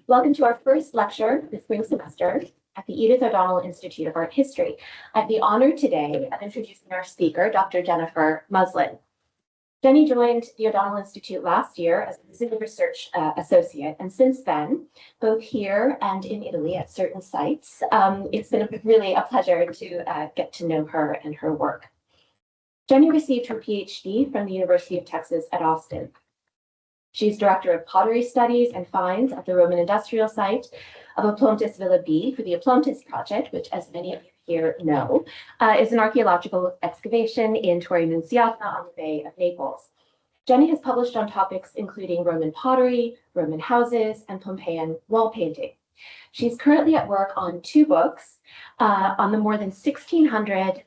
Welcome to our first lecture this spring semester at the Edith O'Donnell Institute of Art History. I have the honor today of introducing our speaker, Dr. Jennifer Muslin. Jenny joined the O'Donnell Institute last year as a visiting research associate, and since then, both here and in Italy at certain sites, it's been really a pleasure to get to know her and her work. Jenny received her PhD from the University of Texas at Austin. She's director of pottery studies and finds at the Roman industrial site of Oplontis Villa B for the Oplontis project, which, as many of you here know, is an archaeological excavation in Torre Annunziata on the Bay of Naples. Jenny has published on topics including Roman pottery, Roman houses, and Pompeian wall painting. She's currently at work on two books on the more than 1,600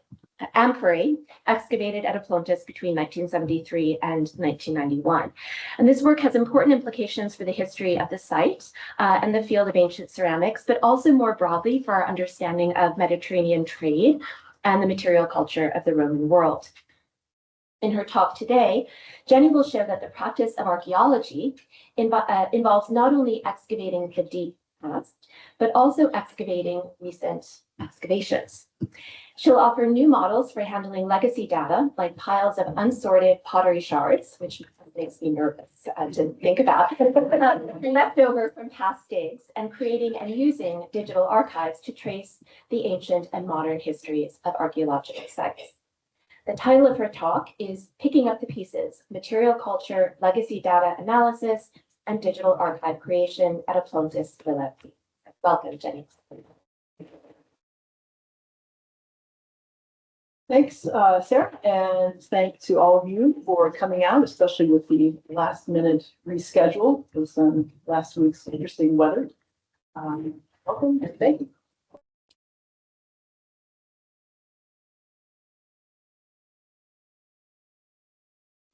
amphorae excavated at Oplontis between 1973 and 1991. And this work has important implications for the history of the site and the field of ancient ceramics, but also more broadly for our understanding of Mediterranean trade and the material culture of the Roman world. In her talk today, Jenny will show that the practice of archaeology involves not only excavating the deep past, but also excavating recent excavations. She'll offer new models for handling legacy data, like piles of unsorted pottery shards, which makes me nervous to think about, left over from past days, and creating and using digital archives to trace the ancient and modern histories of archaeological sites. The title of her talk is Picking Up the Pieces, Material Culture, Legacy Data Analysis, and Digital Archive Creation at Oplontis Villa. Welcome, Jenny. Thanks, Sarah, and thanks to all of you for coming out, especially with the last minute reschedule because last week's interesting weather. Welcome and thank you.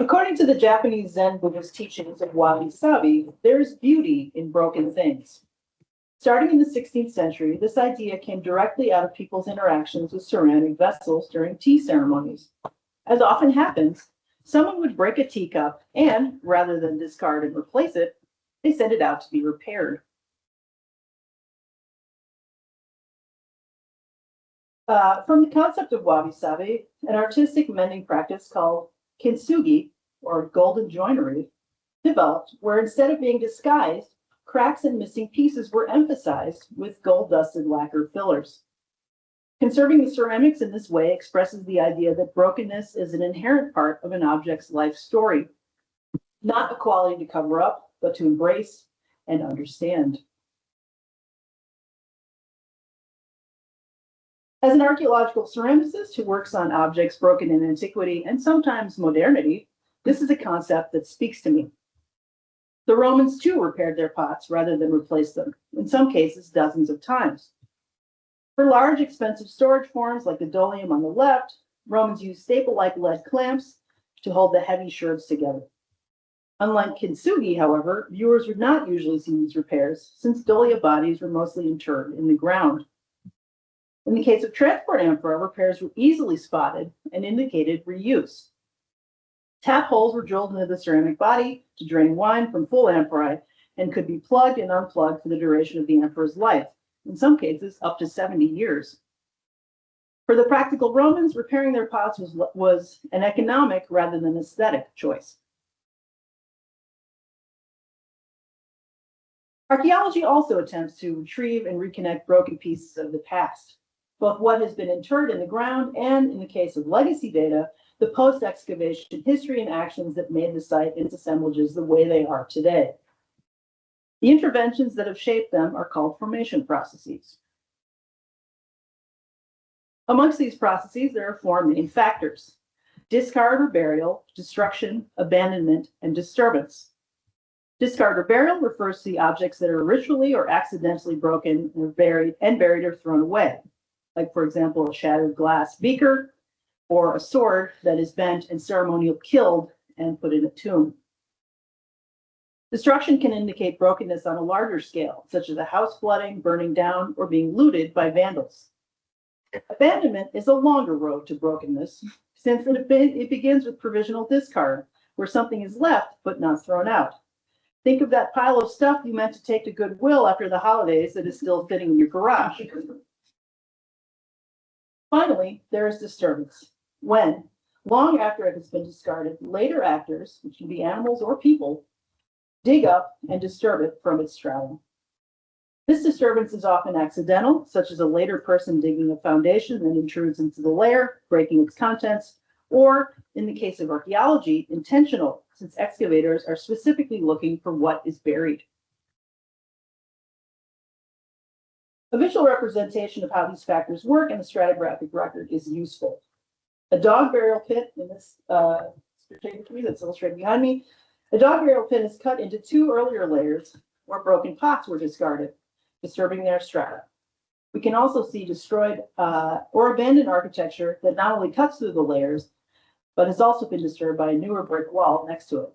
According to the Japanese Zen Buddhist teachings of wabi-sabi, there is beauty in broken things. Starting in the 16th century, this idea came directly out of people's interactions with ceramic vessels during tea ceremonies. As often happens, someone would break a teacup and, rather than discard and replace it, they send it out to be repaired. From the concept of wabi-sabi, an artistic mending practice called kintsugi, or golden joinery, developed where instead of being disguised, cracks and missing pieces were emphasized with gold-dusted lacquer fillers. Conserving the ceramics in this way expresses the idea that brokenness is an inherent part of an object's life story, not a quality to cover up, but to embrace and understand. As an archaeological ceramicist who works on objects broken in antiquity and sometimes modernity, this is a concept that speaks to me. The Romans too repaired their pots rather than replace them, in some cases dozens of times. For large, expensive storage forms like the dolium on the left, Romans used staple-like lead clamps to hold the heavy sherds together. Unlike kintsugi, however, viewers would not usually see these repairs since dolia bodies were mostly interred in the ground. In the case of transport amphora, repairs were easily spotted and indicated reuse. Tap holes were drilled into the ceramic body to drain wine from full amphorae and could be plugged and unplugged for the duration of the amphora's life, in some cases up to 70 years. For the practical Romans, repairing their pots was an economic rather than aesthetic choice. Archaeology also attempts to retrieve and reconnect broken pieces of the past, both what has been interred in the ground and, in the case of legacy data, the post-excavation history and actions that made the site into assemblages the way they are today. The interventions that have shaped them are called formation processes. Amongst these processes, there are four main factors: discard or burial, destruction, abandonment, and disturbance. Discard or burial refers to the objects that are ritually or accidentally broken or buried or thrown away, like, for example, a shattered glass beaker, or a sword that is bent and ceremonially killed and put in a tomb. Destruction can indicate brokenness on a larger scale, such as a house flooding, burning down, or being looted by vandals. Abandonment is a longer road to brokenness, since it begins with provisional discard, where something is left but not thrown out. Think of that pile of stuff you meant to take to Goodwill after the holidays that is still sitting in your garage. Finally, there is disturbance. When, long after it has been discarded, later actors, which can be animals or people, dig up and disturb it from its stratum. This disturbance is often accidental, such as a later person digging a foundation that intrudes into the layer, breaking its contents, or, in the case of archaeology, intentional, since excavators are specifically looking for what is buried. A visual representation of how these factors work in a stratigraphic record is useful. A dog burial pit, in this stratigraphy that's illustrated behind me, a dog burial pit is cut into two earlier layers where broken pots were discarded, disturbing their strata. We can also see destroyed or abandoned architecture that not only cuts through the layers, but has also been disturbed by a newer brick wall next to it.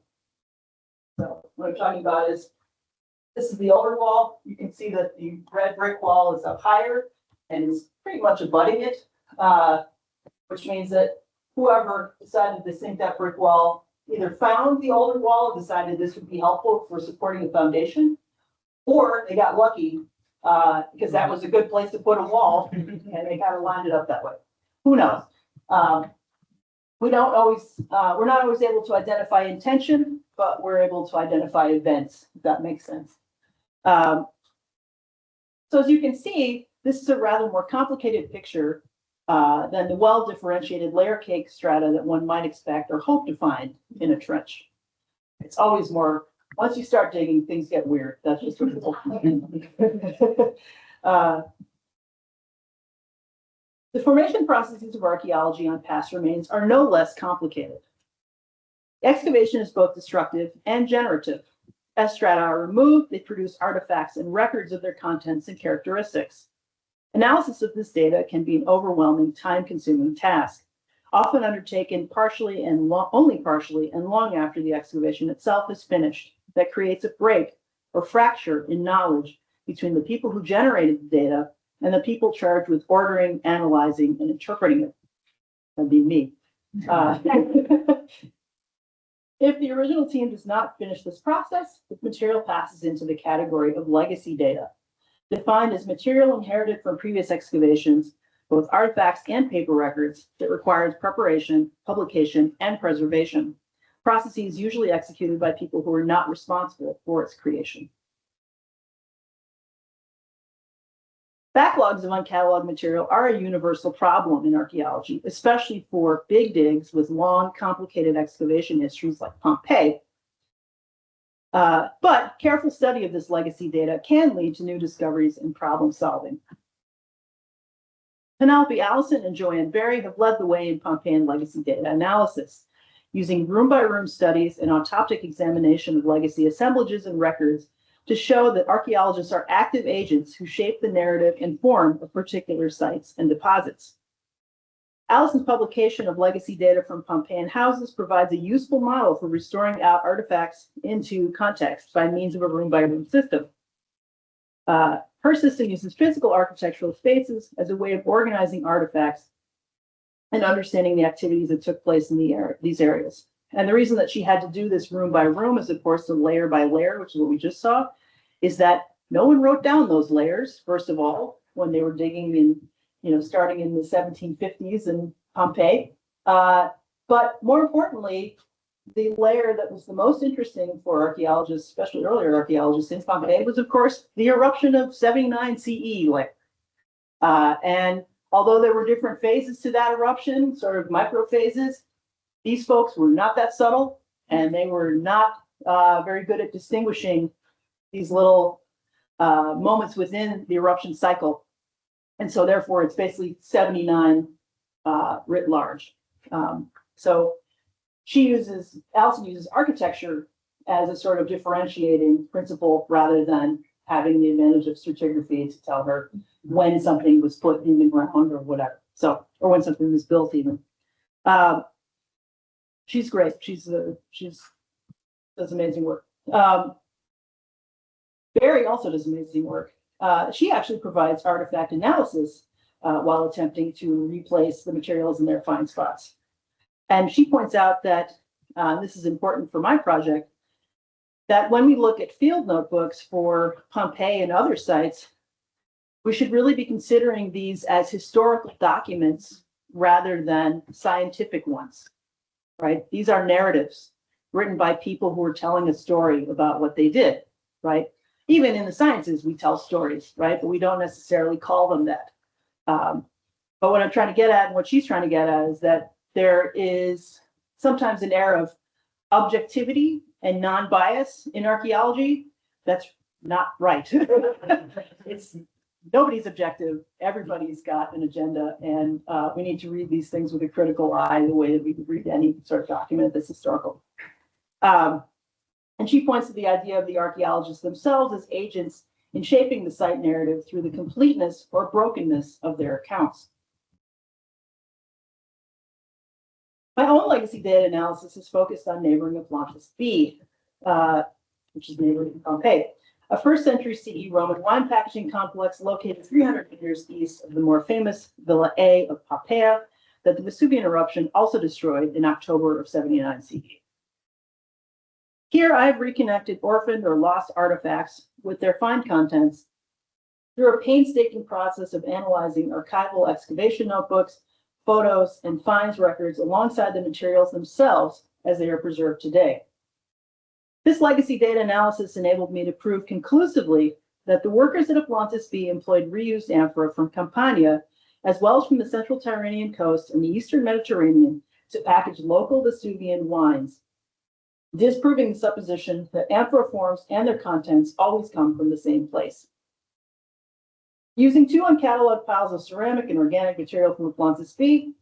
So what I'm talking about is, this is the older wall. You can see that the red brick wall is up higher and is pretty much abutting it, which means that whoever decided to sink that brick wall either found the older wall and decided this would be helpful for supporting the foundation, or they got lucky because that was a good place to put a wall and they kind of lined it up that way. Who knows? We're not always able to identify intention, but we're able to identify events, if that makes sense. So as you can see, this is a rather more complicated picture than the well-differentiated layer cake strata that one might expect or hope to find in a trench. It's always more, once you start digging, things get weird. That's just what The formation processes of archaeology on past remains are no less complicated. Excavation is both destructive and generative. As strata are removed, they produce artifacts and records of their contents and characteristics. Analysis of this data can be an overwhelming, time-consuming task, often undertaken partially and only partially and long after the excavation itself is finished, that creates a break or fracture in knowledge between the people who generated the data and the people charged with ordering, analyzing, and interpreting it. That'd be me. If the original team does not finish this process, the material passes into the category of legacy data, defined as material inherited from previous excavations, both artifacts and paper records, that requires preparation, publication, and preservation. Processes usually executed by people who are not responsible for its creation. Backlogs of uncatalogued material are a universal problem in archaeology, especially for big digs with long, complicated excavation histories like Pompeii. But careful study of this legacy data can lead to new discoveries and problem solving. Penelope Allison and Joanne Berry have led the way in Pompeian legacy data analysis, using room-by-room studies and autoptic examination of legacy assemblages and records to show that archaeologists are active agents who shape the narrative and form of particular sites and deposits. Allison's publication of legacy data from Pompeian houses provides a useful model for restoring artifacts into context by means of a room-by-room system. Her system uses physical architectural spaces as a way of organizing artifacts and understanding the activities that took place in these areas. And the reason that she had to do this room by room as opposed to layer by layer, which is what we just saw, is that no one wrote down those layers, first of all, when they were digging in, starting in the 1750s in Pompeii. But more importantly, the layer that was the most interesting for archaeologists, especially earlier archaeologists in Pompeii, was, of course, the eruption of 79 CE layer. And although there were different phases to that eruption, sort of micro phases, these folks were not that subtle, and they were not very good at distinguishing these little moments within the eruption cycle. And so therefore, it's basically 79 writ large. So Allison uses architecture as a sort of differentiating principle rather than having the advantage of stratigraphy to tell her when something was put in the ground or whatever. So, or when something was built even. She's great. She's does amazing work. Barry also does amazing work. She actually provides artifact analysis while attempting to replace the materials in their fine spots. And she points out that this is important for my project, that when we look at field notebooks for Pompeii and other sites, we should really be considering these as historical documents rather than scientific ones, right? These are narratives written by people who are telling a story about what they did, right? Even in the sciences, we tell stories, right? But we don't necessarily call them that. But what I'm trying to get at and what she's trying to get at is that there is sometimes an air of objectivity and non-bias in archaeology. That's not right. It's nobody's objective. Everybody's got an agenda, and we need to read these things with a critical eye, the way that we would read any sort of document that's historical. And she points to the idea of the archaeologists themselves as agents in shaping the site narrative through the completeness or brokenness of their accounts. My own legacy data analysis is focused on neighboring Oplontis B, which is neighboring Pompeii, a first century CE Roman wine packaging complex located 300 meters east of the more famous Villa A of Poppaea that the Vesuvian eruption also destroyed in October of 79 CE. Here I've reconnected orphaned or lost artifacts with their find contents through a painstaking process of analyzing archival excavation notebooks, photos, and finds records alongside the materials themselves as they are preserved today. This legacy data analysis enabled me to prove conclusively that the workers at Oplontis B employed reused amphora from Campania, as well as from the central Tyrrhenian coast and the eastern Mediterranean, to package local Vesuvian wines, disproving the supposition that amphora forms and their contents always come from the same place. Using two uncatalogued piles of ceramic and organic material from Oplontis B,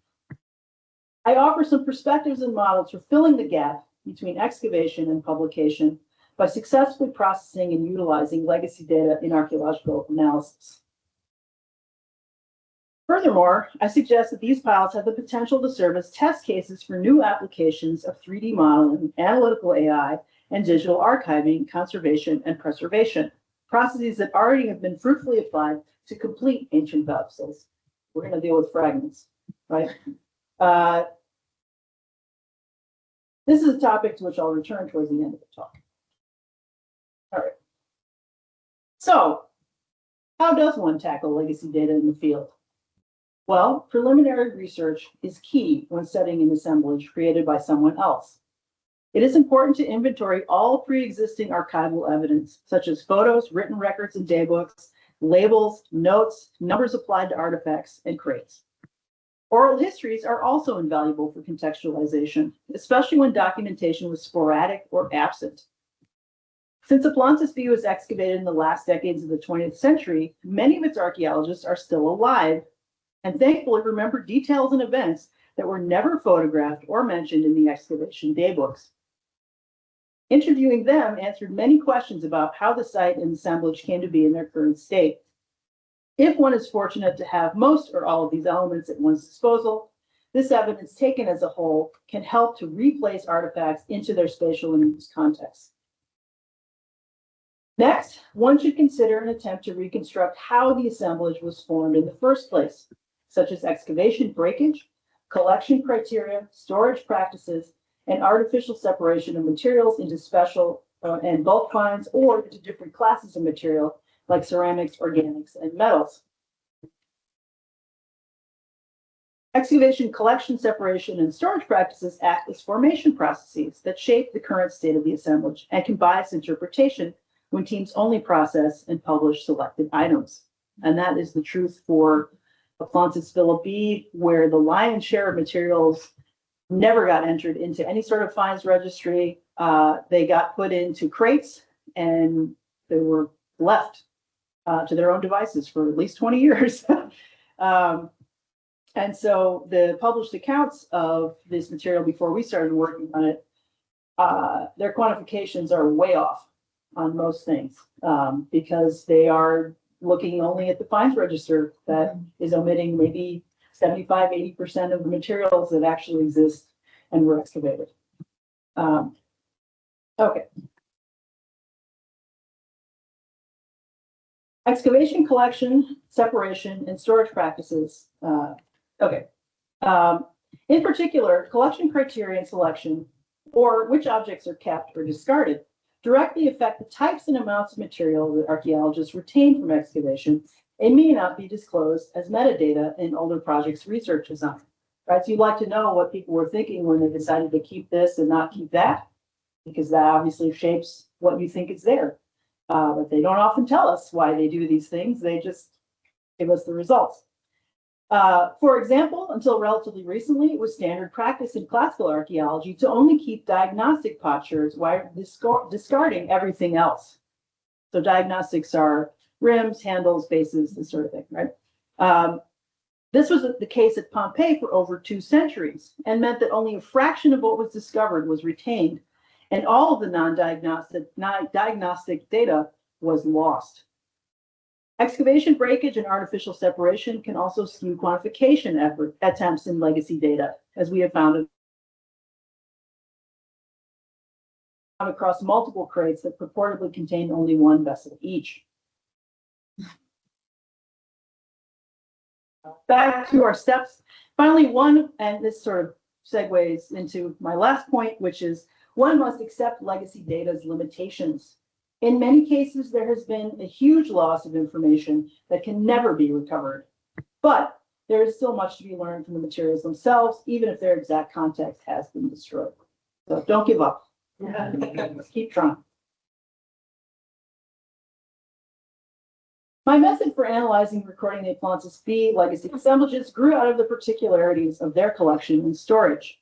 I offer some perspectives and models for filling the gap between excavation and publication by successfully processing and utilizing legacy data in archaeological analysis. Furthermore, I suggest that these piles have the potential to serve as test cases for new applications of 3D modeling, analytical AI, and digital archiving, conservation, and preservation, processes that already have been fruitfully applied to complete ancient vessels. We're going to deal with fragments, right? This is a topic to which I'll return towards the end of the talk. All right. So, how does one tackle legacy data in the field? Well, preliminary research is key when studying an assemblage created by someone else. It is important to inventory all pre-existing archival evidence, such as photos, written records and daybooks, labels, notes, numbers applied to artifacts, and crates. Oral histories are also invaluable for contextualization, especially when documentation was sporadic or absent. Since Oplontis B was excavated in the last decades of the 20th century, many of its archaeologists are still alive and thankfully remember details and events that were never photographed or mentioned in the excavation daybooks. Interviewing them answered many questions about how the site and assemblage came to be in their current state. If one is fortunate to have most or all of these elements at one's disposal, this evidence taken as a whole can help to replace artifacts into their spatial and use context. Next, one should consider an attempt to reconstruct how the assemblage was formed in the first place, such as excavation breakage, collection criteria, storage practices, and artificial separation of materials into special and bulk finds or into different classes of material like ceramics, organics, and metals. Excavation, collection, separation, and storage practices act as formation processes that shape the current state of the assemblage and can bias interpretation when teams only process and publish selected items. And that is the truth for Oplontis Villa B, where the lion's share of materials never got entered into any sort of finds registry. They got put into crates and they were left to their own devices for at least 20 years. And so the published accounts of this material before we started working on it, their quantifications are way off on most things because they are looking only at the finds register that is omitting maybe 75, 80% of the materials that actually exist and were excavated. Okay. Excavation, collection, separation, and storage practices. In particular, collection criteria and selection, or which objects are kept or discarded, directly affect the types and amounts of material that archaeologists retain from excavation and may not be disclosed as metadata in older projects' research design. Right, so you'd like to know what people were thinking when they decided to keep this and not keep that, because that obviously shapes what you think is there. But they don't often tell us why they do these things. They just give us the results. For example, until relatively recently, it was standard practice in classical archaeology to only keep diagnostic potsherds while discarding everything else. So diagnostics are rims, handles, bases, this sort of thing, right? This was the case at Pompeii for over 2 centuries and meant that only a fraction of what was discovered was retained, and all of the diagnostic data was lost. Excavation breakage and artificial separation can also skew quantification attempts in legacy data, as we have found across multiple crates that purportedly contained only one vessel each. Back to our steps. Finally, and this sort of segues into my last point, which is one must accept legacy data's limitations. In many cases, there has been a huge loss of information that can never be recovered. But there is still much to be learned from the materials themselves, even if their exact context has been destroyed. So don't give up. Let's keep trying. My method for analyzing and recording the Oplontis B legacy assemblages grew out of the particularities of their collection and storage.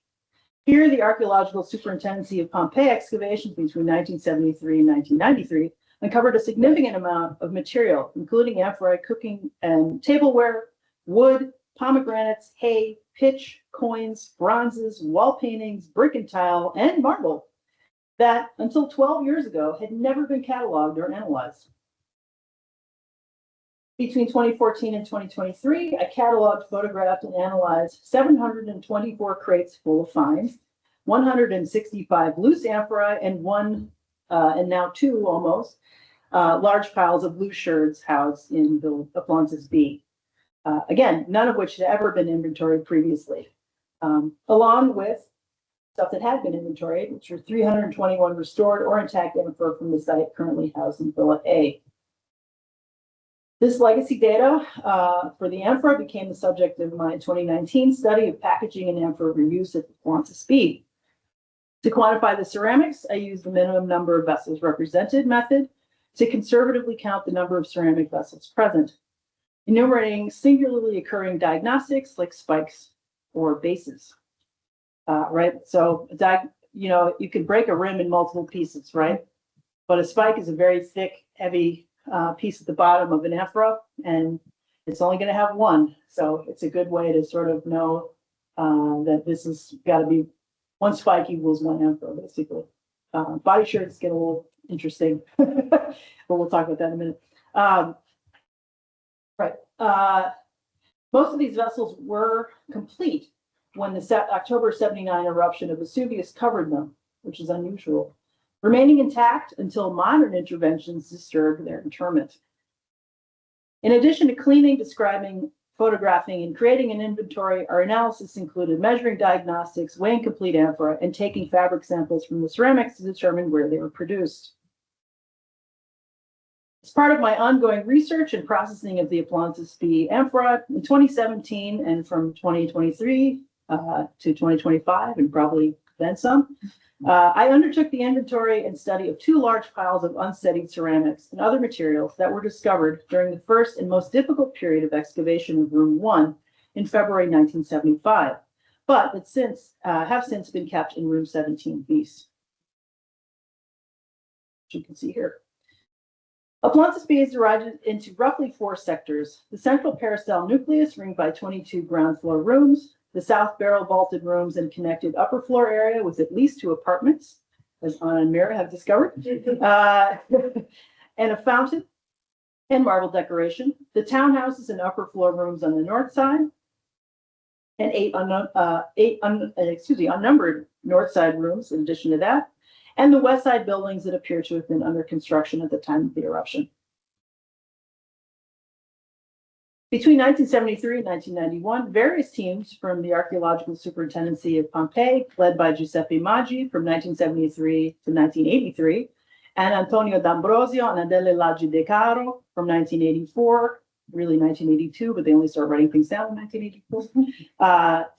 Here, the Archaeological Superintendency of Pompeii excavations between 1973 and 1993 uncovered a significant amount of material, including amphorae, cooking and tableware, wood, pomegranates, hay, pitch, coins, bronzes, wall paintings, brick and tile, and marble that, until 12 years ago, had never been cataloged or analyzed. Between 2014 and 2023, I cataloged, photographed, and analyzed 724 crates full of finds, 165 loose amphorae, and now two almost, large piles of loose sherds housed in the Oplontis B. Again, none of which had ever been inventoried previously, along with stuff that had been inventoried, which were 321 restored or intact amphora from the site currently housed in Villa A. This legacy data for the amphora became the subject of my 2019 study of packaging and amphora reuse at Oplontis B. To quantify the ceramics, I used the minimum number of vessels represented method to conservatively count the number of ceramic vessels present, enumerating singularly occurring diagnostics like spikes or bases. Right, so you can break a rim in multiple pieces, right? But a spike is a very thick, heavy piece at the bottom of an amphora, and it's only going to have one. So it's a good way to sort of know that this has got to be one spike equals one amphora, basically. Body sherds get a little interesting, but we'll talk about that in a minute. Most of these vessels were complete when the October 79 eruption of Vesuvius covered them, which is unusual, remaining intact until modern interventions disturbed their interment. In addition to cleaning, describing, photographing, and creating an inventory, our analysis included measuring diagnostics, weighing complete amphora, and taking fabric samples from the ceramics to determine where they were produced. As part of my ongoing research and processing of the Oplontis B amphora in 2017 and from 2023 to 2025, and probably then some, I undertook the inventory and study of 2 large piles of unstudied ceramics and other materials that were discovered during the first and most difficult period of excavation of Room 1 in February 1975, but that have since been kept in Room 17 Beast, which you can see here. Oplontis B is divided into roughly 4 sectors: the central peristyle nucleus, ringed by 22 ground floor rooms, the south barrel vaulted rooms and connected upper floor area with at least 2 apartments, as Anna and Mira have discovered, and a fountain and marble decoration, the townhouses and upper floor rooms on the north side, and 8 unnumbered north side rooms in addition to that, and the west side buildings that appear to have been under construction at the time of the eruption. Between 1973 and 1991, various teams from the Archaeological Superintendency of Pompeii, led by Giuseppe Maggi from 1973 to 1983, and Antonio D'Ambrosio and Adele Laggi De Caro from 1984, really 1982, but they only started writing things down in 1984,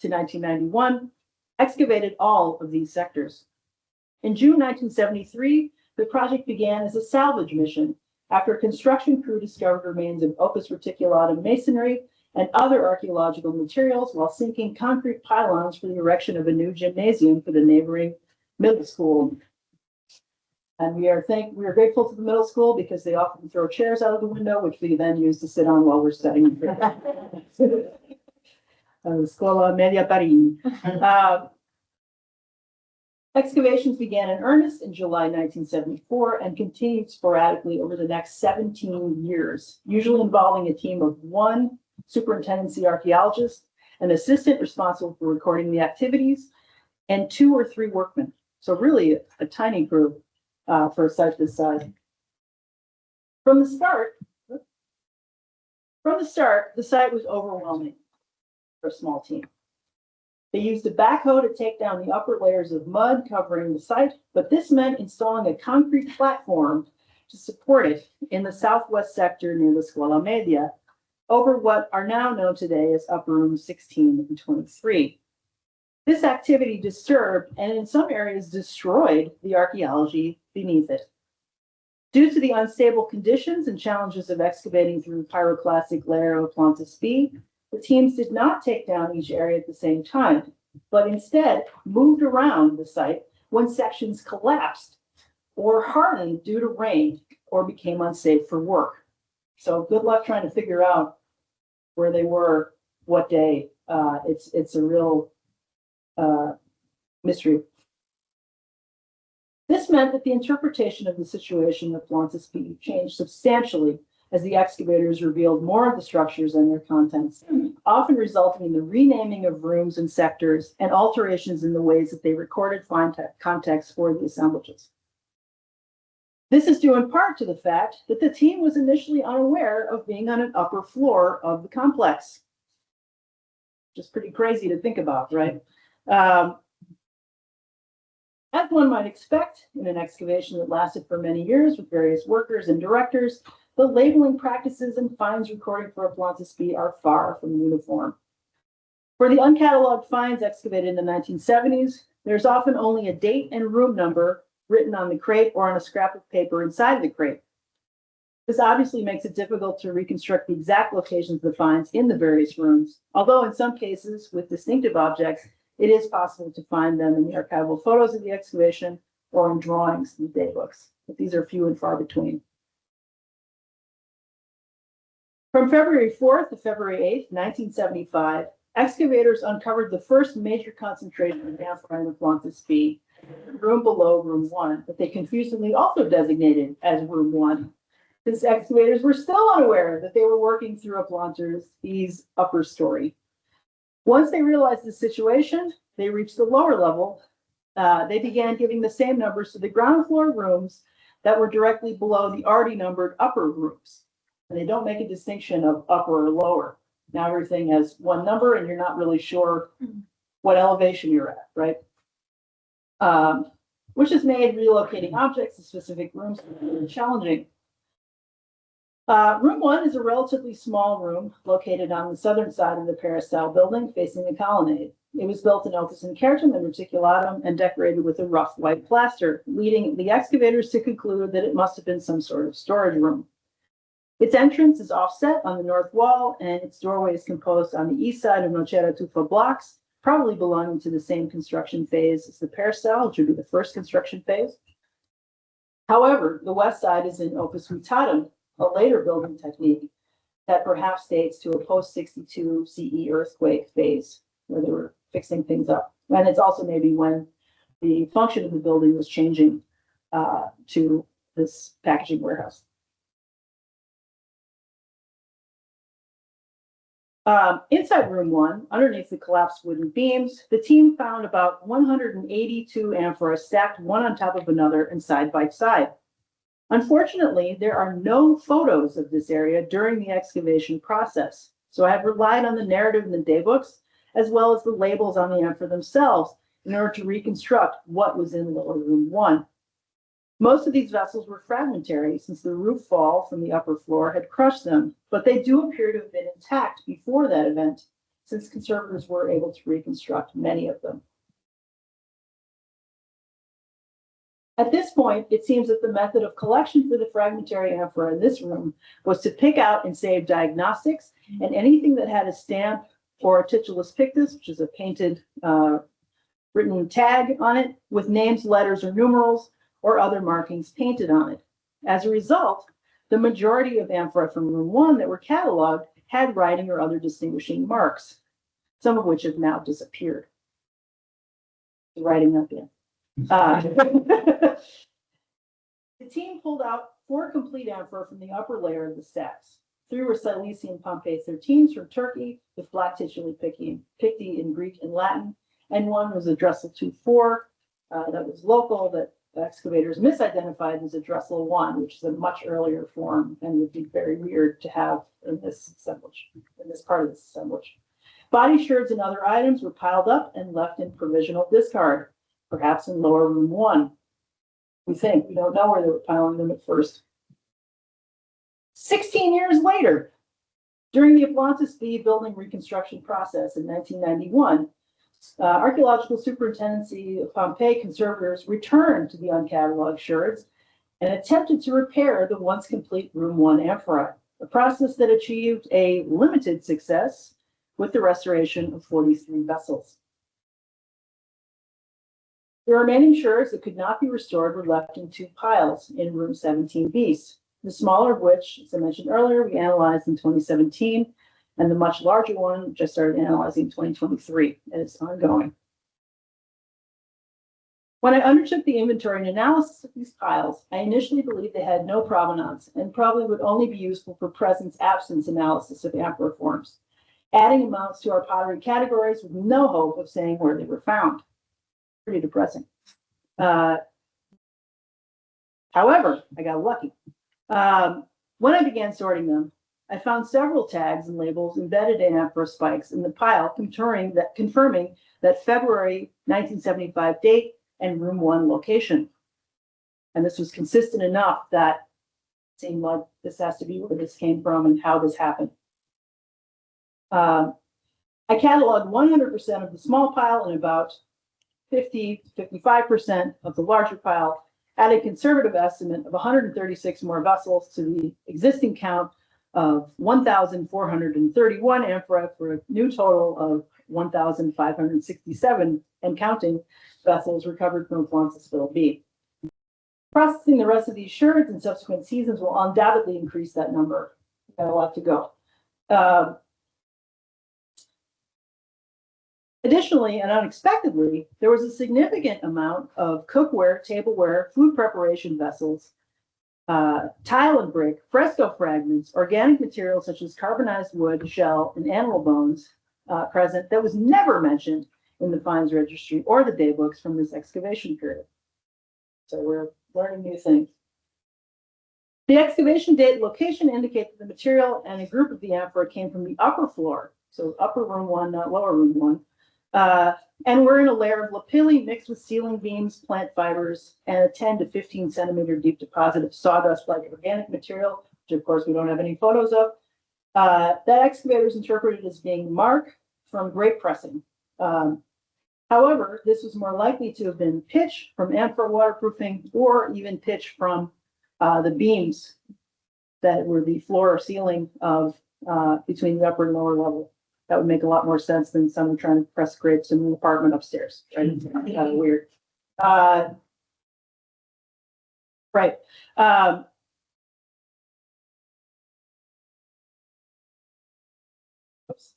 to 1991, excavated all of these sectors. In June 1973, the project began as a salvage mission after a construction crew discovered remains of opus reticulatum masonry and other archaeological materials while sinking concrete pylons for the erection of a new gymnasium for the neighboring middle school. And we are grateful to the middle school because they often throw chairs out of the window, which we then use to sit on while we're studying. Scuola Media Parini. Excavations began in earnest in July 1974 and continued sporadically over the next 17 years, usually involving a team of one superintendency archaeologist, an assistant responsible for recording the activities, and 2 or 3 workmen. So really a tiny group for a site this size. From the start, the site was overwhelming for a small team. They used a backhoe to take down the upper layers of mud covering the site, but this meant installing a concrete platform to support it in the southwest sector near the Scuola Media, over what are now known today as upper rooms 16 and 23. This activity disturbed and in some areas destroyed the archaeology beneath it. Due to the unstable conditions and challenges of excavating through pyroclastic layer of Oplontis B, the teams did not take down each area at the same time, but instead moved around the site when sections collapsed or hardened due to rain or became unsafe for work. So good luck trying to figure out where they were, what day. It's a real mystery. This meant that the interpretation of the situation of Oplontis B changed substantially as the excavators revealed more of the structures and their contents, often resulting in the renaming of rooms and sectors and alterations in the ways that they recorded context for the assemblages. This is due in part to the fact that the team was initially unaware of being on an upper floor of the complex. Just pretty crazy to think about, right? As one might expect in an excavation that lasted for many years with various workers and directors, the labeling practices and finds recorded for Oplontis B are far from uniform. For the uncatalogued finds excavated in the 1970s, there's often only a date and room number written on the crate or on a scrap of paper inside the crate. This obviously makes it difficult to reconstruct the exact locations of the finds in the various rooms, although in some cases with distinctive objects, it is possible to find them in the archival photos of the excavation or in drawings in the daybooks, but these are few and far between. From February 4th to February 8th, 1975, excavators uncovered the first major concentration of amphora in Oplontis B, room below room 1, that they confusingly also designated as room 1, since excavators were still unaware that they were working through Oplontis B's upper story. Once they realized the situation, they reached the lower level. They began giving the same numbers to the ground floor rooms that were directly below the already numbered upper rooms. And they don't make a distinction of upper or lower. Now everything has one number and you're not really sure what elevation you're at, right? Which has made relocating objects to specific rooms really challenging. Room 1 is a relatively small room located on the southern side of the peristyle building facing the colonnade. It was built in opus incertum and reticulatum and decorated with a rough white plaster, leading the excavators to conclude that it must have been some sort of storage room. Its entrance is offset on the north wall, and its doorway is composed on the east side of Nocera tufa blocks, probably belonging to the same construction phase as the peristyle, which would be the first construction phase. However, the west side is in opus vitatum, a later building technique that perhaps dates to a post-62 CE earthquake phase, where they were fixing things up. And it's also maybe when the function of the building was changing to this packaging warehouse. Inside room 1, underneath the collapsed wooden beams, the team found about 182 amphoras stacked one on top of another and side by side. Unfortunately, there are no photos of this area during the excavation process, so I have relied on the narrative in the daybooks, as well as the labels on the amphora themselves, in order to reconstruct what was in lower room 1. Most of these vessels were fragmentary since the roof fall from the upper floor had crushed them, but they do appear to have been intact before that event, since conservators were able to reconstruct many of them. At this point, it seems that the method of collection for the fragmentary amphora in this room was to pick out and save diagnostics and anything that had a stamp or a titulus pictus, which is a painted written tag on it with names, letters, or numerals, or other markings painted on it. As a result, the majority of amphora from room 1 that were cataloged had writing or other distinguishing marks, some of which have now disappeared. The writing up in. The team pulled out 4 complete amphora from the upper layer of the stacks. 3 were Cilician Pompey 13s from Turkey with black tituli picti in Greek and Latin, and 1 was a Dressel 2-4 that was local that the excavators misidentified as a Dressel 1, which is a much earlier form and would be very weird to have in this assemblage, in this part of this assemblage. Body sherds and other items were piled up and left in provisional discard, perhaps in lower room 1. We think. We don't know where they were piling them at first. 16 years later, during the Oplontis B building reconstruction process in 1991, Archaeological Superintendency of Pompeii conservators returned to the uncatalogued sherds and attempted to repair the once complete room 1 amphora, a process that achieved a limited success with the restoration of 43 vessels. The remaining sherds that could not be restored were left in 2 piles in room 17B, the smaller of which, as I mentioned earlier, we analyzed in 2017, and the much larger one just started analyzing in 2023, and it's ongoing. When I undertook the inventory and analysis of these piles, I initially believed they had no provenance and probably would only be useful for presence-absence analysis of amphora forms, adding amounts to our pottery categories with no hope of saying where they were found. Pretty depressing. However, I got lucky. When I began sorting them, I found several tags and labels embedded in amphora spikes in the pile, confirming that February 1975 date and room 1 location. And this was consistent enough that it seemed like this has to be where this came from and how this happened. I cataloged 100% of the small pile and about 50-55% of the larger pile, at a conservative estimate of 136 more vessels to the existing count of 1,431 amphora for a new total of 1,567 and counting vessels recovered from Oplontis B. Processing the rest of these sherds in subsequent seasons will undoubtedly increase that number. We've got a lot to go. Additionally, and unexpectedly, there was a significant amount of cookware, tableware, food preparation vessels, tile and brick, fresco fragments, organic materials such as carbonized wood, shell, and animal bones present that was never mentioned in the finds registry or the daybooks from this excavation period. So we're learning new things. The excavation date and location indicate that the material and a group of the amphora came from the upper floor, so upper room 1, not lower room 1. And we're in a layer of lapilli mixed with ceiling beams, plant fibers, and a 10 to 15 centimeter deep deposit of sawdust-like organic material, which of course we don't have any photos of, that excavators interpreted as being mark from grape pressing. However, this was more likely to have been pitch from amphora waterproofing or even pitch from the beams that were the floor or ceiling of between the upper and lower level. That would make a lot more sense than someone trying to press grapes in an apartment upstairs. Right? It's kind of weird. Right. Oops.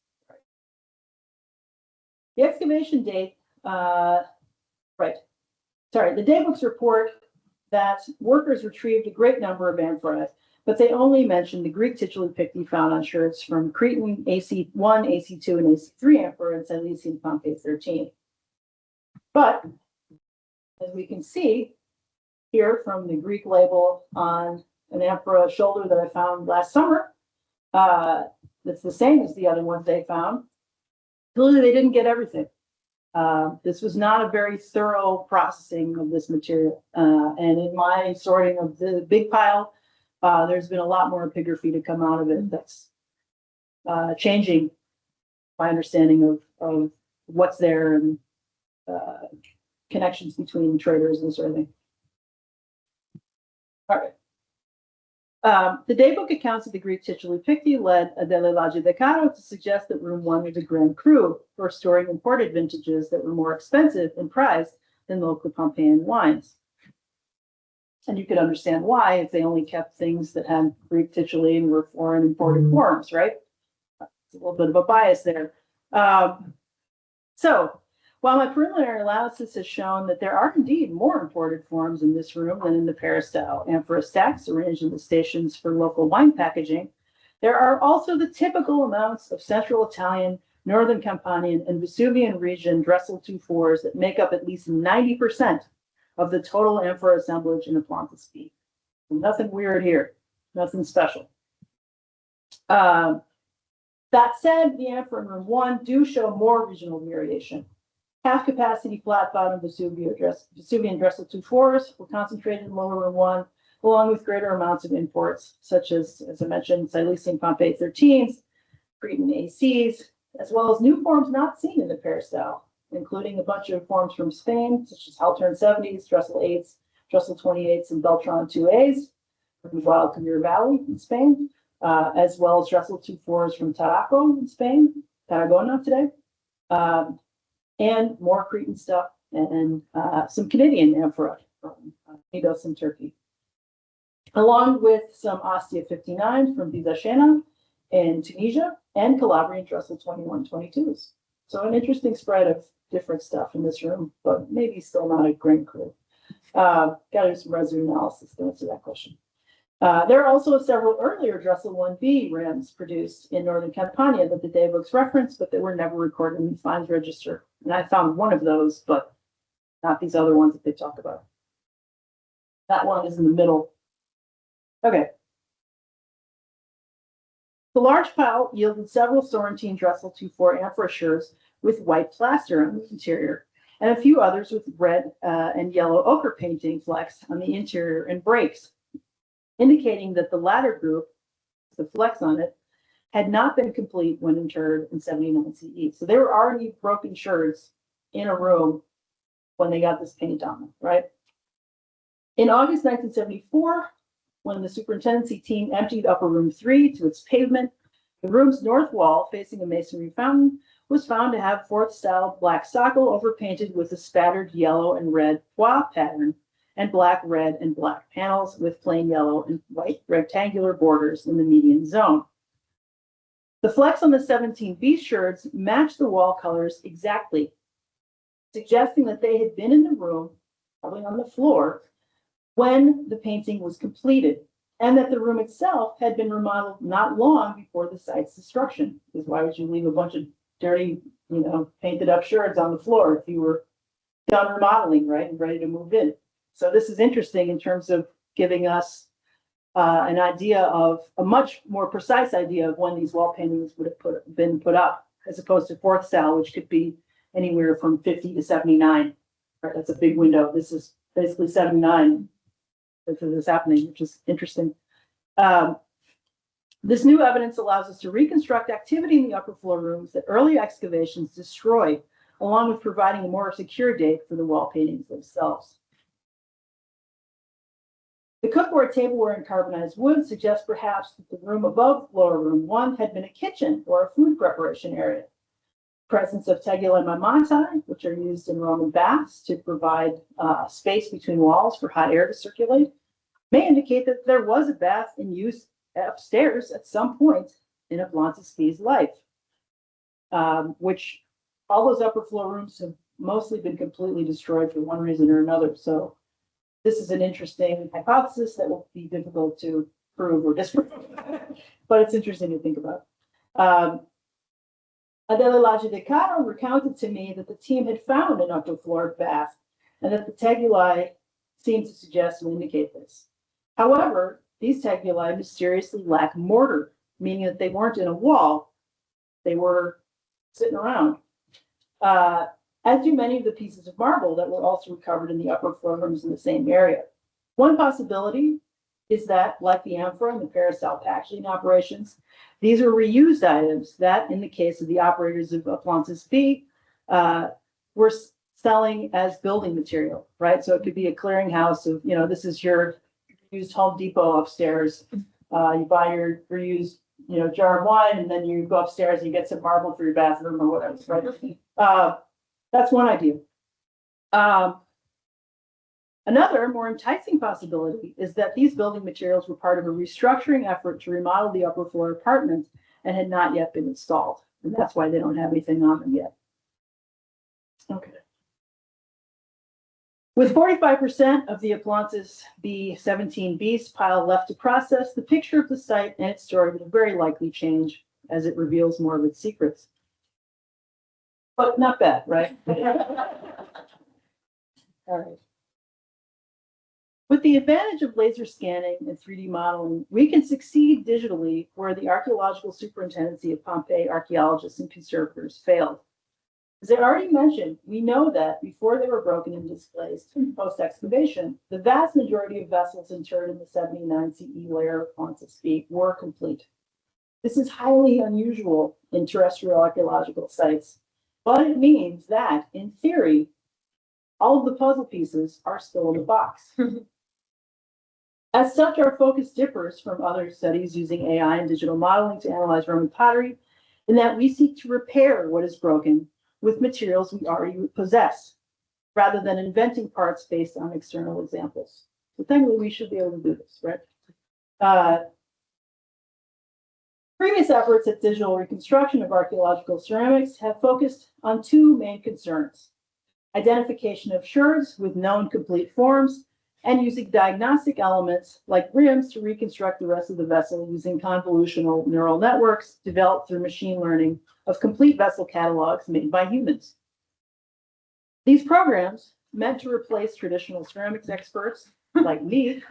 The excavation date, right. Sorry, the daybooks report that workers retrieved a great number of amphora, but they only mentioned the Greek tituli picti found on sherds from Cretan AC1, AC2, and AC3 amphora and Cilician Pompey 13. But as we can see here from the Greek label on an amphora shoulder that I found last summer, that's the same as the other ones they found. Clearly, they didn't get everything. This was not a very thorough processing of this material. And in my sorting of the big pile, there's been a lot more epigraphy to come out of it that's changing my understanding of what's there and connections between traders and sort of thing. All right. The daybook accounts of the Greek titular Picti led Adele de Caro to suggest that room 1 was a grand cru for storing imported vintages that were more expensive in price than local Pompeian wines. And you could understand why if they only kept things that had Greek tituli and were foreign imported forms, right? It's a little bit of a bias there. So while my preliminary analysis has shown that there are indeed more imported forms in this room than in the Paris-style amphora stacks arranged in the stations for local wine packaging, there are also the typical amounts of Central Italian, Northern Campanian, and Vesuvian region Dressel 2-4s that make up at least 90% of the total amphora assemblage in Oplontis B. Nothing weird here, nothing special. That said, the amphora in room 1 do show more regional variation. Half capacity flat bottom Vesuvian Dressel 2-4s were concentrated in lower room 1, along with greater amounts of imports, such as I mentioned, Silesian Pompeii 13s, Cretan ACs, as well as new forms not seen in the Paris style, including a bunch of forms from Spain, such as Haltern 70s, Dressel 8s, Dressel 28s, and Beltran 2As from the Guadalquivir Valley in Spain, as well as Dressel 2-4s from Tarraco in Spain, Tarragona today, and more Cretan stuff, and some Canadian amphora from Knidos in Turkey, along with some Ostia 59 from Bizashena in Tunisia, and Calabrian Dressel 21-22s. So an interesting spread of different stuff in this room, but maybe still not a grand cru. Got to do some residue analysis to answer that question. There are also several earlier Dressel 1B rims produced in Northern Campania that the daybooks reference, but they were never recorded in the fines register. And I found one of those, but not these other ones that they talk about. That one is in the middle. Okay. The large pile yielded several Sorrentine Dressel 2-4 amphora with white plaster on the interior, and a few others with red and yellow ochre painting flecks on the interior and breaks, indicating that the latter group, the flecks on it, had not been complete when interred in 79 CE. So they were already broken sherds in a room when they got this paint on them, right? In August 1974, when the superintendency team emptied Upper Room 3 to its pavement, the room's north wall, facing a masonry fountain, was found to have fourth-style black stucco overpainted with a spattered yellow and red pois pattern, and black, red, and black panels with plain yellow and white rectangular borders in the median zone. The flecks on the 17B sherds match the wall colors exactly, suggesting that they had been in the room, probably on the floor, when the painting was completed, and that the room itself had been remodeled not long before the site's destruction. Because why would you leave a bunch of dirty, painted up sherds on the floor if you were done remodeling, right, and ready to move in? So this is interesting in terms of giving us an idea of a much more precise idea of when these wall paintings would have been put up, as opposed to fourth style, which could be anywhere from 50 to 79. Right, that's a big window. This is basically 79. This is happening, which is interesting. This new evidence allows us to reconstruct activity in the upper floor rooms that early excavations destroyed, along with providing a more secure date for the wall paintings themselves. The cookboard, tableware, and carbonized wood suggest perhaps that the room above lower room 1 had been a kitchen or a food preparation area. Presence of tegulae mammatai, which are used in Roman baths to provide space between walls for hot air to circulate, may indicate that there was a bath in use upstairs at some point in Oplontis B's life, which all those upper floor rooms have mostly been completely destroyed for one reason or another. So this is an interesting hypothesis that will be difficult to prove or disprove, but it's interesting to think about. Adele de Caro recounted to me that the team had found an upper floor bath and that the tegulae seemed to suggest and indicate this. However, these tegulae mysteriously lack mortar, meaning that they weren't in a wall, they were sitting around. as do many of the pieces of marble that were also recovered in the upper floor rooms in the same area. One possibility is that, like the amphora and the peristyle packaging operations, these are reused items that, in the case of the operators of Oplontis B, were selling as building material, right? So it could be a clearinghouse of, this is your used Home Depot upstairs. You buy your reused, jar of wine, and then you go upstairs and you get some marble for your bathroom or whatever, right? That's one idea. Another more enticing possibility is that these building materials were part of a restructuring effort to remodel the upper floor apartment and had not yet been installed. And that's why they don't have anything on them yet. Okay. With 45% of the Oplontis B17 beast pile left to process, the picture of the site and its story will very likely change as it reveals more of its secrets. But not bad, right? All right. With the advantage of laser scanning and 3D modeling, we can succeed digitally where the Archaeological Superintendency of Pompeii archaeologists and conservators failed. As I already mentioned, we know that before they were broken and displaced post-excavation, the vast majority of vessels interred in the 79 CE layer of Oplontis B were complete. This is highly unusual in terrestrial archaeological sites, but it means that, in theory, all of the puzzle pieces are still in the box. As such, our focus differs from other studies using AI and digital modeling to analyze Roman pottery, in that we seek to repair what is broken with materials we already possess, rather than inventing parts based on external examples. So thankfully, we should be able to do this, right? Previous efforts at digital reconstruction of archaeological ceramics have focused on two main concerns: identification of sherds with known complete forms, and using diagnostic elements like rims to reconstruct the rest of the vessel using convolutional neural networks developed through machine learning of complete vessel catalogs made by humans. These programs, meant to replace traditional ceramics experts like me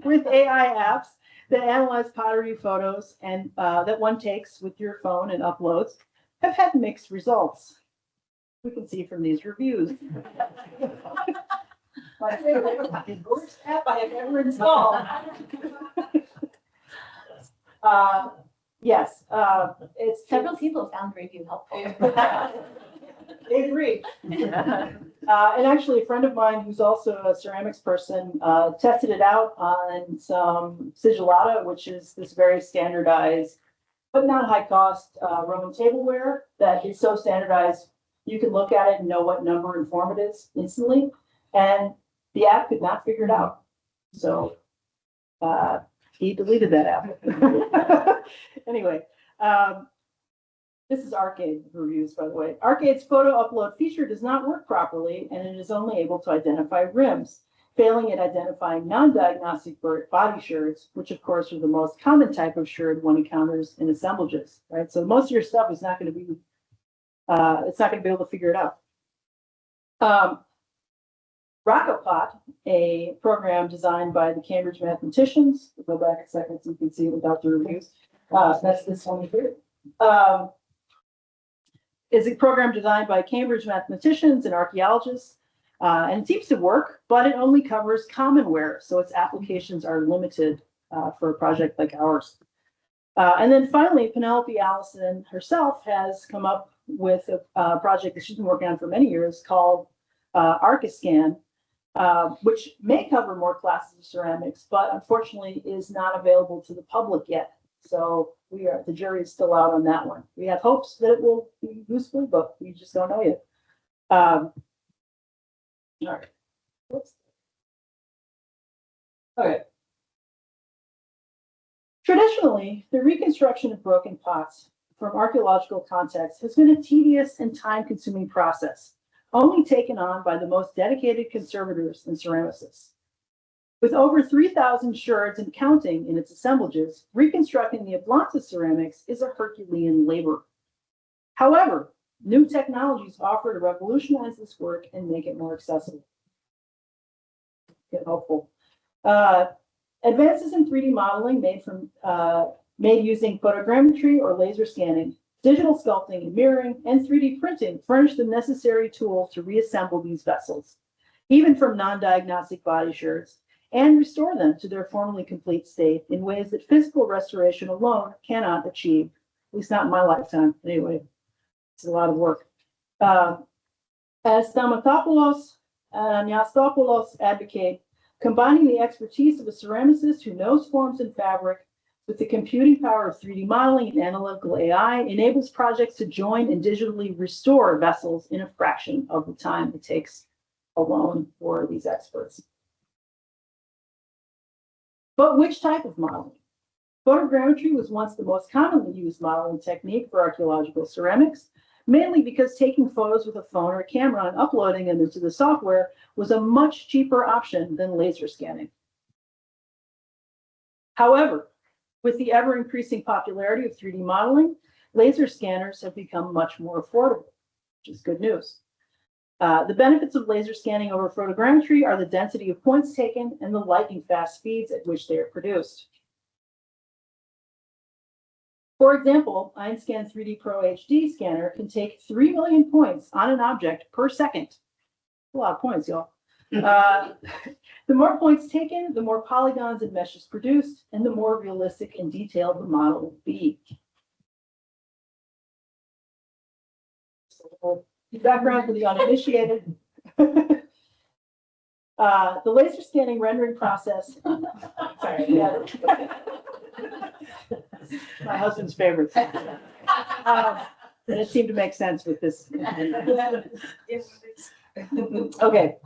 with AI apps that analyze pottery photos and that one takes with your phone and uploads, have had mixed results. We can see from these reviews. My favorite, the worst app I have ever installed. Yes, it's Several people found the review helpful. They agree. And actually, a friend of mine who's also a ceramics person tested it out on some sigillata, which is this very standardized, but not high cost Roman tableware that is so standardized you can look at it and know what number and form it is instantly. And the app could not figure it out. So he deleted that app. Anyway, this is Arcade reviews, by the way. Arcade's photo upload feature does not work properly, and it is only able to identify rims, failing at identifying non-diagnostic body sherds, which of course are the most common type of sherd one encounters in assemblages, right? So most of your stuff is not going to be, it's not going to be able to figure it out. Rocketpot, a program designed by the Cambridge mathematicians, we'll go back a second so you can see it without the reviews. That's this one here. Is a program designed by Cambridge mathematicians and archaeologists, and it seems to work, but it only covers commonware, so its applications are limited for a project like ours. And then finally, Penelope Allison herself has come up with a project that she's been working on for many years called Archiscan, which may cover more classes of ceramics, but unfortunately is not available to the public yet. So the jury is still out on that one. We have hopes that it will be useful, but we just don't know yet. All right. Whoops. Okay. Traditionally, the reconstruction of broken pots from archaeological contexts has been a tedious and time-consuming process, only taken on by the most dedicated conservators and ceramicists. With over 3,000 sherds and counting in its assemblages, reconstructing the Oplontis ceramics is a Herculean labor. However, new technologies offer to revolutionize this work and make it more accessible. Get helpful. Advances in 3D modeling made using photogrammetry or laser scanning Digital sculpting and mirroring and 3D printing furnish the necessary tools to reassemble these vessels, even from non-diagnostic body shards, and restore them to their formerly complete state in ways that physical restoration alone cannot achieve, at least not in my lifetime. Anyway, it's a lot of work. As Stamatopoulos and Niastopoulos advocate, combining the expertise of a ceramicist who knows forms and fabric with the computing power of 3D modeling and analytical AI enables projects to join and digitally restore vessels in a fraction of the time it takes alone for these experts. But which type of modeling? Photogrammetry was once the most commonly used modeling technique for archaeological ceramics, mainly because taking photos with a phone or a camera and uploading them into the software was a much cheaper option than laser scanning. However, with the ever-increasing popularity of 3D modeling, laser scanners have become much more affordable, which is good news. The benefits of laser scanning over photogrammetry are the density of points taken and the lightning-fast speeds at which they are produced. For example, Einscan 3D Pro HD scanner can take 3 million points on an object per second. A lot of points, y'all. The more points taken, the more polygons and meshes produced, and the more realistic and detailed the model will be. So, background for the uninitiated. The laser scanning rendering process. Sorry, yeah. My husband's favorite. And it seemed to make sense with this. Okay.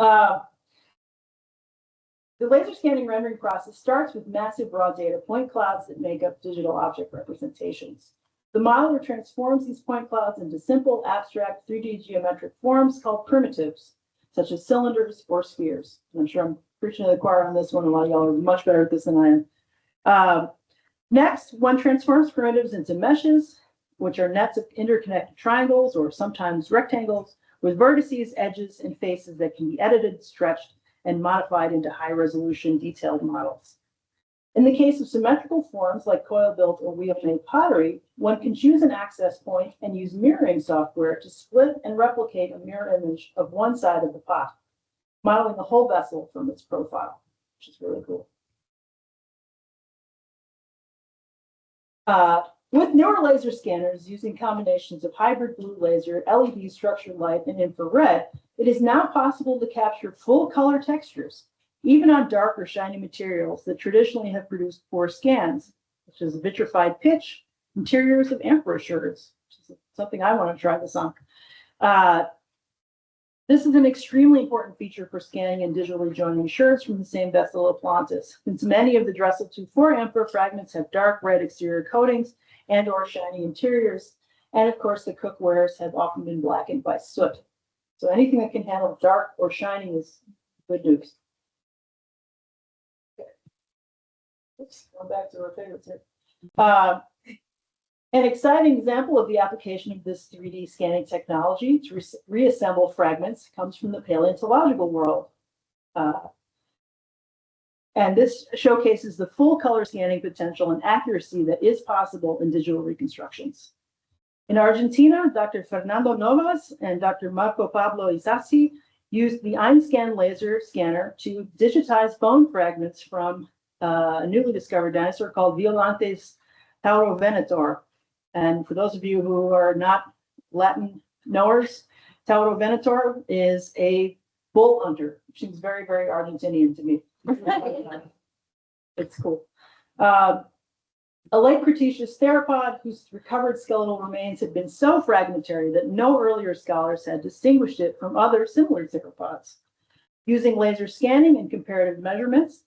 The laser scanning rendering process starts with massive raw data point clouds that make up digital object representations. The modeler transforms these point clouds into simple, abstract 3D geometric forms called primitives, such as cylinders or spheres. And I'm sure I'm preaching to the choir on this one. A lot of y'all are much better at this than I am. Next, one transforms primitives into meshes, which are nets of interconnected triangles or sometimes rectangles with vertices, edges, and faces that can be edited, stretched, and modified into high-resolution detailed models. In the case of symmetrical forms like coil-built or wheel-made pottery, one can choose an access point and use mirroring software to split and replicate a mirror image of one side of the pot, modeling the whole vessel from its profile, which is really cool. With newer laser scanners using combinations of hybrid blue laser, LED structured light, and infrared, it is now possible to capture full color textures, even on dark or shiny materials that traditionally have produced poor scans, such as vitrified pitch, interiors of amphora shards, which is something I want to try this on. This is an extremely important feature for scanning and digitally joining shards from the same vessel, Oplontis, since many of the Dressel 2-4 amphora fragments have dark red exterior coatings and or shiny interiors. And of course, the cookwares have often been blackened by soot. So anything that can handle dark or shiny is good news. Okay. Oops, going back to our favorites here. An exciting example of the application of this 3D scanning technology to reassemble fragments comes from the paleontological world. And this showcases the full color scanning potential and accuracy that is possible in digital reconstructions. In Argentina, Dr. Fernando Novas and Dr. Marco Pablo Isasi used the Einscan laser scanner to digitize bone fragments from a newly discovered dinosaur called Violantes taurovenator. And for those of you who are not Latin knowers, taurovenator is a bull hunter, which seems very, very Argentinian to me. It's cool. A late Cretaceous theropod whose recovered skeletal remains had been so fragmentary that no earlier scholars had distinguished it from other similar theropods. Using laser scanning and comparative measurements,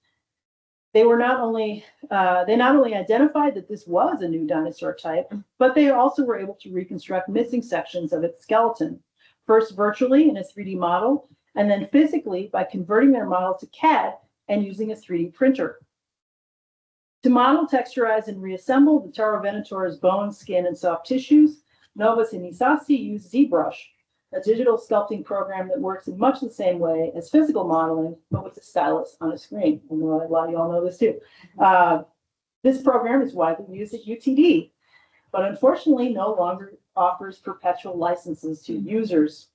they not only identified that this was a new dinosaur type, but they also were able to reconstruct missing sections of its skeleton, first virtually in a 3D model, and then physically by converting their model to CAD and using a 3D printer. To model, texturize, and reassemble the taurovenator's bones, skin, and soft tissues, Novas and Isasi used ZBrush, a digital sculpting program that works in much the same way as physical modeling, but with a stylus on a screen. I know a lot of y'all know this too. This program is widely used at UTD, but unfortunately no longer offers perpetual licenses to users.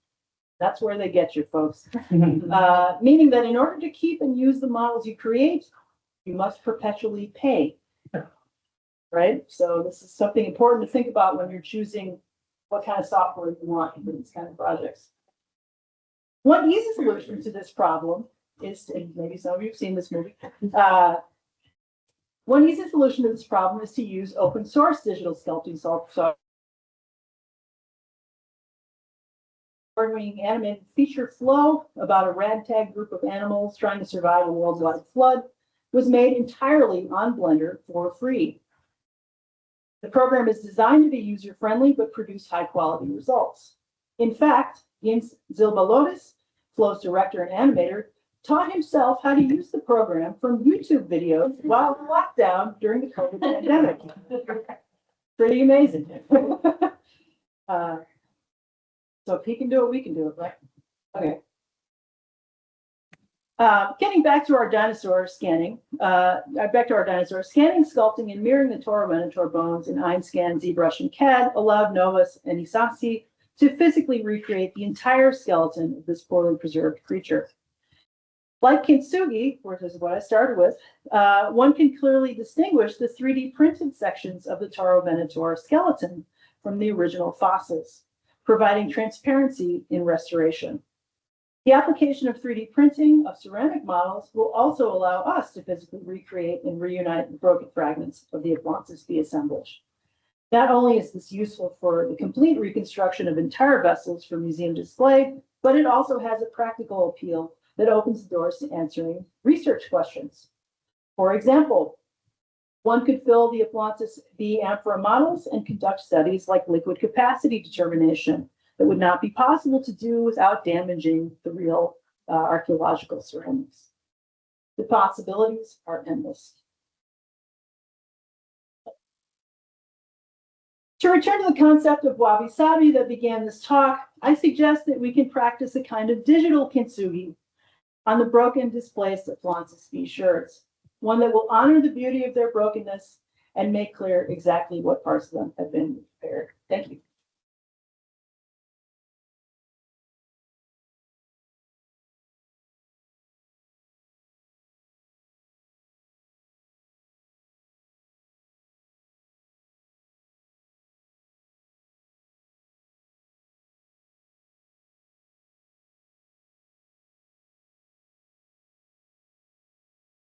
That's where they get you, folks. Meaning that in order to keep and use the models you create, you must perpetually pay. Right? So this is something important to think about when you're choosing what kind of software you want for these kind of projects. One easy solution to this problem is, and maybe some of you have seen this movie, one easy solution to this problem is to use open source digital sculpting software. Animated feature Flow about a ragtag group of animals trying to survive a worldwide flood was made entirely on Blender for free. The program is designed to be user-friendly but produce high-quality results. In fact, Jens Zilbalodis, Flow's director and animator, taught himself how to use the program from YouTube videos while in lockdown during the COVID pandemic. Pretty amazing. So if he can do it, we can do it, right? Okay. Getting back to our dinosaur scanning, scanning, sculpting, and mirroring the Torre Venator bones in Einscan, ZBrush, and CAD allowed Novus and Isasi to physically recreate the entire skeleton of this poorly preserved creature. Like kintsugi, which is what I started with, one can clearly distinguish the 3D printed sections of the Torre Venator skeleton from the original fossils, providing transparency in restoration. The application of 3D printing of ceramic models will also allow us to physically recreate and reunite the broken fragments of the Oplontis B assemblage. Not only is this useful for the complete reconstruction of entire vessels for museum display, but it also has a practical appeal that opens doors to answering research questions. For example, one could fill the Oplontis B amphora models and conduct studies like liquid capacity determination that would not be possible to do without damaging the real archaeological ceramics. The possibilities are endless. To return to the concept of wabi-sabi that began this talk, I suggest that we can practice a kind of digital kintsugi on the broken displaced Oplontis B sherds, one that will honor the beauty of their brokenness and make clear exactly what parts of them have been repaired. Thank you.